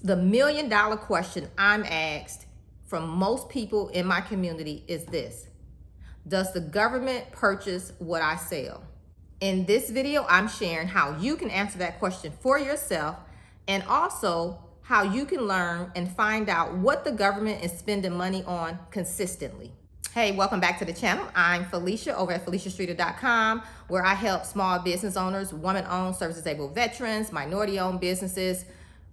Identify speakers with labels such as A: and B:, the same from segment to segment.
A: The $1,000,000 question I'm asked from most people in my community is this: does the government purchase what I sell? In this video, I'm sharing how you can answer that question for yourself, and also how you can learn and find out what the government is spending money on consistently. Hey, welcome back to the channel. I'm Felicia over at FeliciaStreeter.com, where I help small business owners, women-owned, service-disabled veterans, minority-owned businesses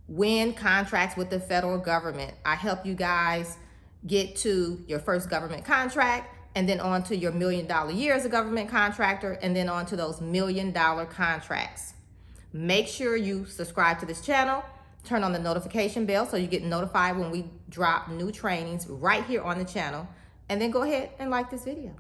A: win contracts with the federal government. I help you guys get to your first government contract, and then on to your $1,000,000 year as a government contractor, and then on to those $1,000,000 contracts. Make sure you subscribe to this channel, turn on the notification bell so you get notified when we drop new trainings right here on the channel, and then go ahead and like this video.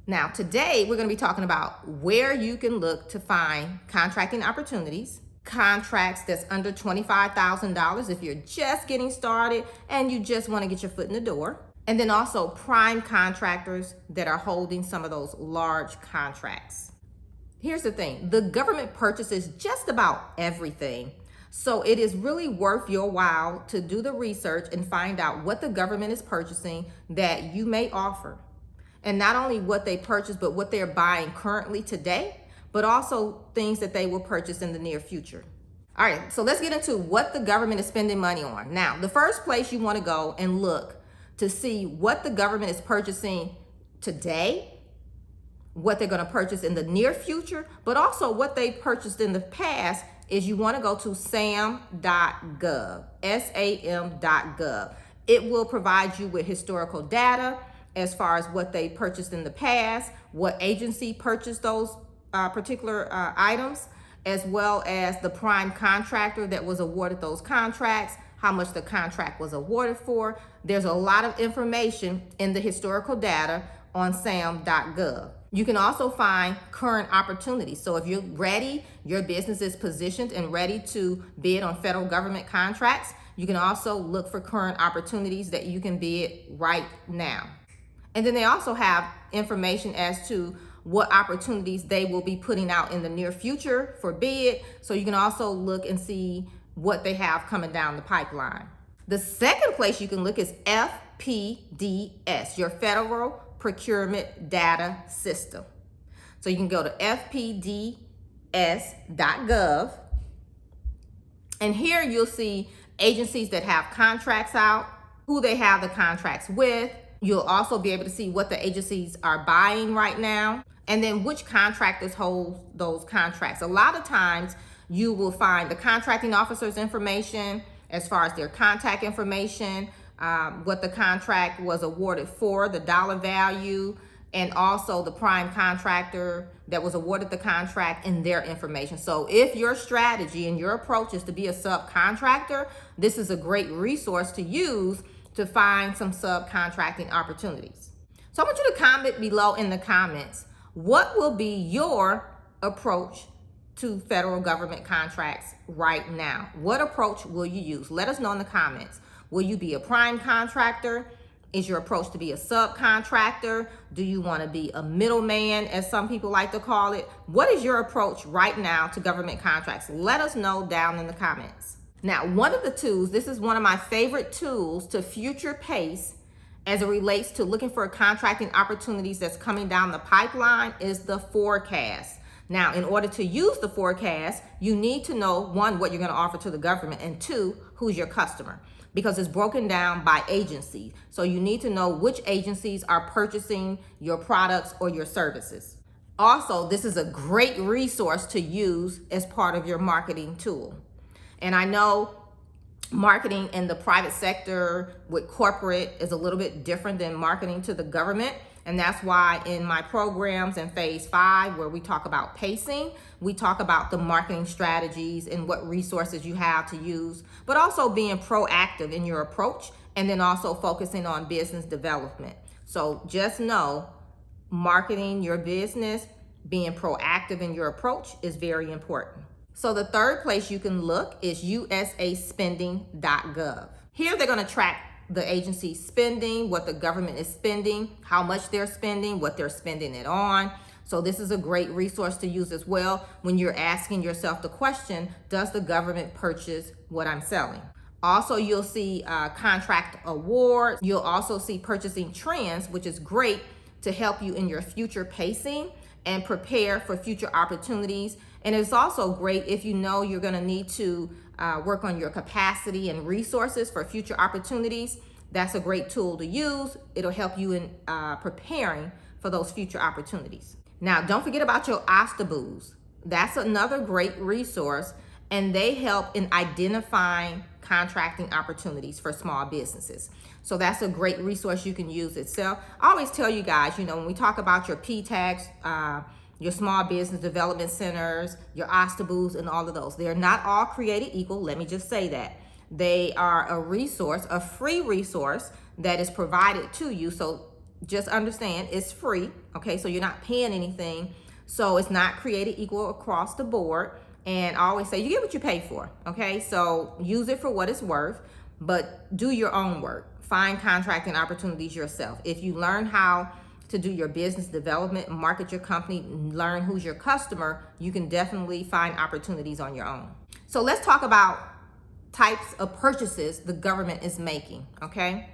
A: Now, today we're going to be talking about where you can look to find contracting opportunities, contracts that's under $25,000 if you're just getting started and you just want to get your foot in the door. And then also prime contractors that are holding some of those large contracts. Here's the thing, the government purchases just about everything. So it is really worth your while to do the research and find out what the government is purchasing that you may offer. And not only what they purchase, but what they're buying currently today, but also things that they will purchase in the near future. All right, so let's get into what the government is spending money on. Now, the first place you want to go and look to see what the government is purchasing today, what they're going to purchase in the near future, but also what they purchased in the past, is you want to go to sam.gov, sam.gov. It will provide you with historical data as far as what they purchased in the past, what agency purchased those particular items, as well as the prime contractor that was awarded those contracts, how much the contract was awarded for. There's a lot of information in the historical data on sam.gov. You can also find current opportunities. So if you're ready, your business is positioned and ready to bid on federal government contracts, you can also look for current opportunities that you can bid right now. And then they also have information as to what opportunities they will be putting out in the near future for bid. So you can also look and see what they have coming down the pipeline. The second place you can look is FPDS, your Federal Procurement Data System. So you can go to fpds.gov, and here you'll see agencies that have contracts out, who they have the contracts with. You'll also be able to see what the agencies are buying right now, and then which contractors hold those contracts. A lot of times you will find the contracting officer's information as far as their contact information, what the contract was awarded for, the dollar value, and also the prime contractor that was awarded the contract and their information. So if your strategy and your approach is to be a subcontractor, this is a great resource to use to find some subcontracting opportunities. So I want you to comment below in the comments, what will be your approach to federal government contracts right now? What approach will you use? Let us know in the comments. Will you be a prime contractor? Is your approach to be a subcontractor? Do you want to be a middleman, as some people like to call it? What is your approach right now to government contracts? Let us know down in the comments. Now, one of the tools, this is one of my favorite tools to future pace as it relates to looking for contracting opportunities that's coming down the pipeline, is the forecast. Now, in order to use the forecast, you need to know, one, what you're going to offer to the government, and two, who's your customer, because it's broken down by agency. So you need to know which agencies are purchasing your products or your services. Also, this is a great resource to use as part of your marketing tool. And I know marketing in the private sector with corporate is a little bit different than marketing to the government. And that's why in my programs in phase 5, where we talk about pacing, we talk about the marketing strategies and what resources you have to use, but also being proactive in your approach, and then also focusing on business development. So just know, marketing your business, being proactive in your approach is very important. So the third place you can look is usaspending.gov. Here they're going to track the agency's spending, what the government is spending, how much they're spending, what they're spending it on. So this is a great resource to use as well when you're asking yourself the question, does the government purchase what I'm selling? Also, you'll see contract awards. You'll also see purchasing trends, which is great to help you in your future pacing and prepare for future opportunities. And it's also great if you know you're going to need to work on your capacity and resources for future opportunities. That's a great tool to use. It'll help you in preparing for those future opportunities. Now, don't forget about your OSTABOs. That's another great resource, and they help in identifying contracting opportunities for small businesses. So that's a great resource you can use itself. I always tell you guys, you know, when we talk about your PTACs, your small business development centers, your OSTABOs, and all of those, they're not all created equal. Let me just say that. They are a resource, a free resource that is provided to you. So just understand it's free, okay? So you're not paying anything. So it's not created equal across the board. And I always say you get what you pay for, okay? So use it for what it's worth, but do your own work. Find contracting opportunities yourself. If you learn how to do your business development, market your company, learn who's your customer, you can definitely find opportunities on your own. So let's talk about types of purchases the government is making, okay?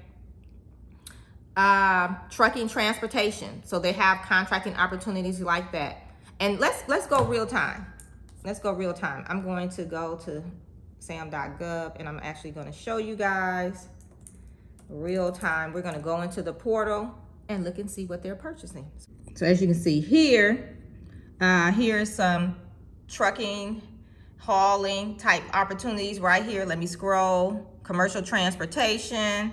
A: Trucking, transportation. So they have contracting opportunities like that. And let's go real time. Let's go real time. I'm going to go to sam.gov and I'm actually going to show you guys real time. We're going to go into the portal and look and see what they're purchasing. So as you can see here, here's some trucking, hauling type opportunities right here. Let me scroll. Commercial transportation,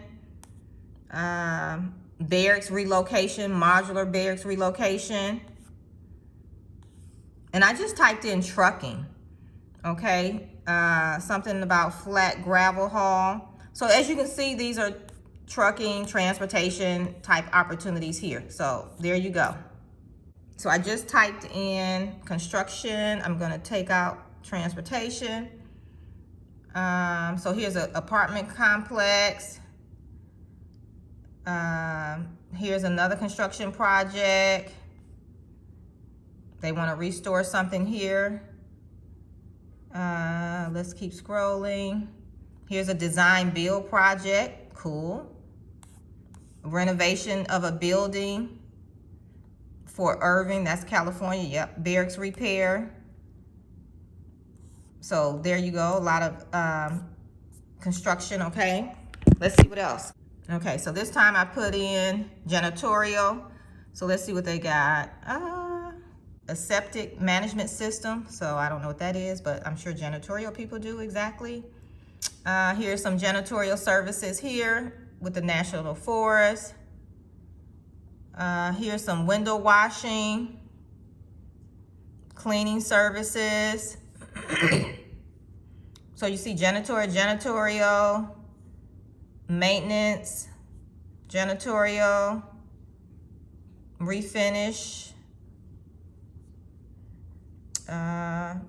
A: barracks relocation, modular barracks relocation. And I just typed in trucking, okay? Something about flat gravel haul. So as you can see, these are trucking, transportation type opportunities here. So there you go. So I just typed in construction. I'm gonna take out transportation. So here's an apartment complex. Here's another construction project. They want to restore something here. Let's keep scrolling. Here's a design build project. Cool. Renovation of a building for Irving. That's California. Yep. Barracks repair. So there you go. A lot of construction. Okay. Let's see what else. Okay. So this time I put in janitorial. So let's see what they got. A septic management system. So I don't know what that is, but I'm sure janitorial people do exactly. Here's some janitorial services here with the National Forest. Here's some window washing, cleaning services. So you see janitorial, maintenance, janitorial, refinish.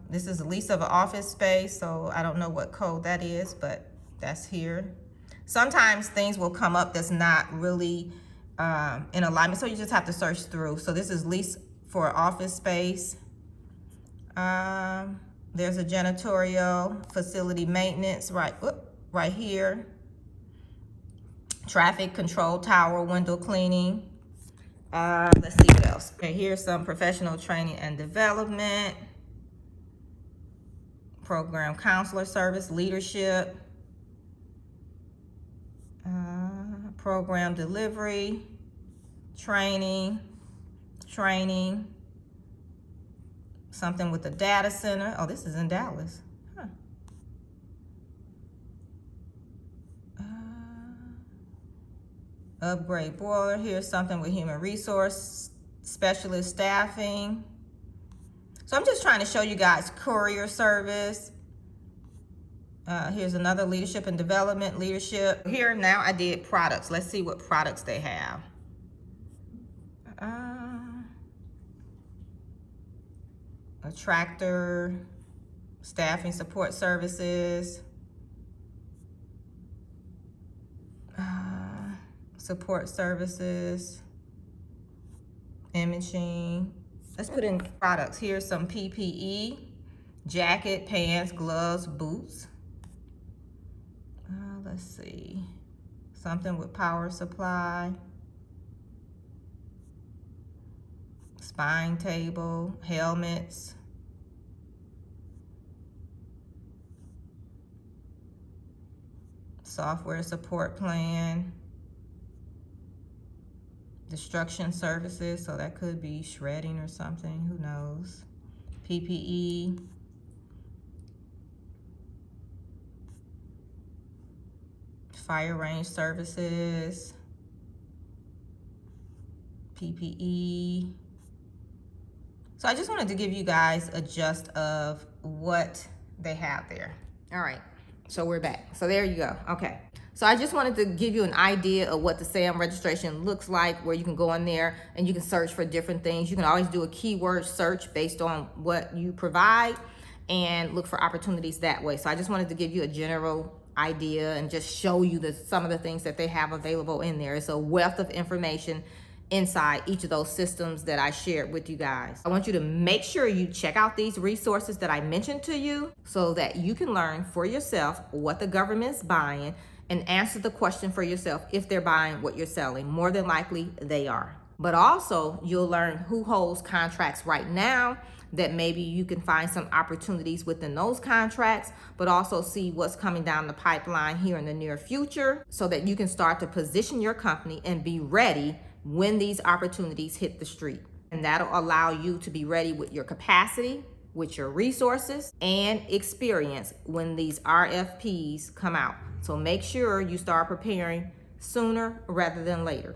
A: This is a lease of an office space, so I don't know what code that is, but that's here. Sometimes things will come up that's not really in alignment, so you just have to search through. So this is lease for office space. There's a janitorial facility maintenance right here. Traffic control tower, window cleaning. Let's see what else. Okay, here's some professional training and development. Program counselor service, leadership. Program delivery, training. Something with the data center. Oh, this is in Dallas. Huh. Upgrade boiler. Here's something with human resource specialist staffing. So I'm just trying to show you guys courier service. Here's another leadership and development, leadership. Here now I did products. Let's see what products they have. A tractor, staffing support services, support services, imaging. Let's put in products. Here's some PPE, jacket, pants, gloves, boots. Let's see, something with power supply, spine table, helmets, software support plan, destruction services, so that could be shredding or something, who knows, PPE, fire range services, PPE. So I just wanted to give you guys a gist of what they have there. All right, so we're back. So there you go. Okay. So I just wanted to give you an idea of what the SAM registration looks like, where you can go in there and you can search for different things. You can always do a keyword search based on what you provide and look for opportunities that way. So I just wanted to give you a general idea and just show you some of the things that they have available in there. It's a wealth of information inside each of those systems that I shared with you guys. I want you to make sure you check out these resources that I mentioned to you so that you can learn for yourself what the government's buying and answer the question for yourself if they're buying what you're selling. More than likely they are. But also you'll learn who holds contracts right now, that maybe you can find some opportunities within those contracts, but also see what's coming down the pipeline here in the near future so that you can start to position your company and be ready when these opportunities hit the street. And that'll allow you to be ready with your capacity, with your resources, and experience when these RFPs come out. So make sure you start preparing sooner rather than later.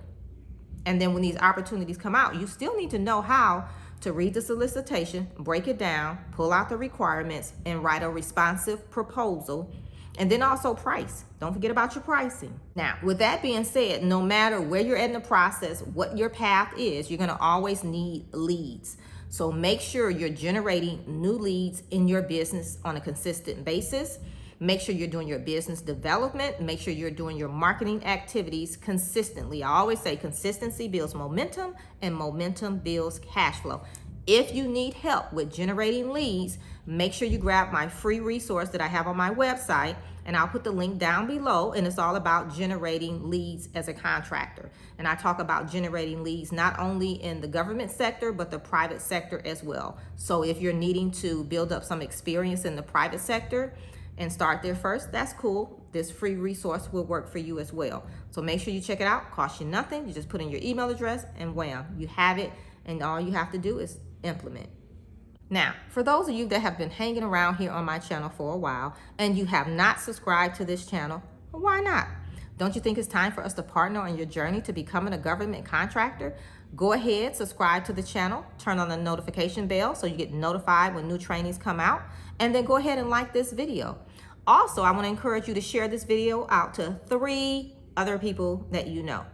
A: And then when these opportunities come out, you still need to know how to read the solicitation, break it down, pull out the requirements, and write a responsive proposal. And then also price. Don't forget about your pricing. Now, with that being said, no matter where you're at in the process, what your path is, you're gonna always need leads. So make sure you're generating new leads in your business on a consistent basis. Make sure you're doing your business development. Make sure you're doing your marketing activities consistently. I always say consistency builds momentum and momentum builds cash flow. If you need help with generating leads, make sure you grab my free resource that I have on my website, and I'll put the link down below, and it's all about generating leads as a contractor. And I talk about generating leads not only in the government sector, but the private sector as well. So if you're needing to build up some experience in the private sector and start there first, that's cool. This free resource will work for you as well. So make sure you check it out. Costs you nothing. You just put in your email address and wham, you have it. And all you have to do is implement. Now, for those of you that have been hanging around here on my channel for a while and you have not subscribed to this channel, why not? Don't you think it's time for us to partner on your journey to becoming a government contractor? Go ahead, subscribe to the channel, turn on the notification bell so you get notified when new trainings come out, and then go ahead and like this video. Also, I want to encourage you to share this video out to 3 other people that you know.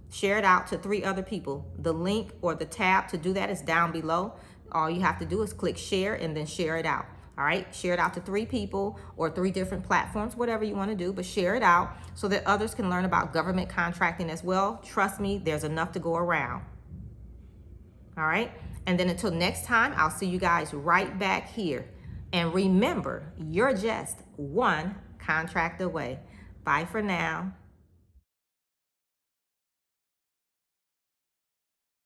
A: Share it out to 3 other people. The link or the tab to do that is down below. All you have to do is click share and then share it out. All right, share it out to 3 people or 3 different platforms, whatever you want to do, but share it out so that others can learn about government contracting as well. Trust me, there's enough to go around. All right, and then until next time, I'll see you guys right back here. And remember, you're just one contract away. Bye for now.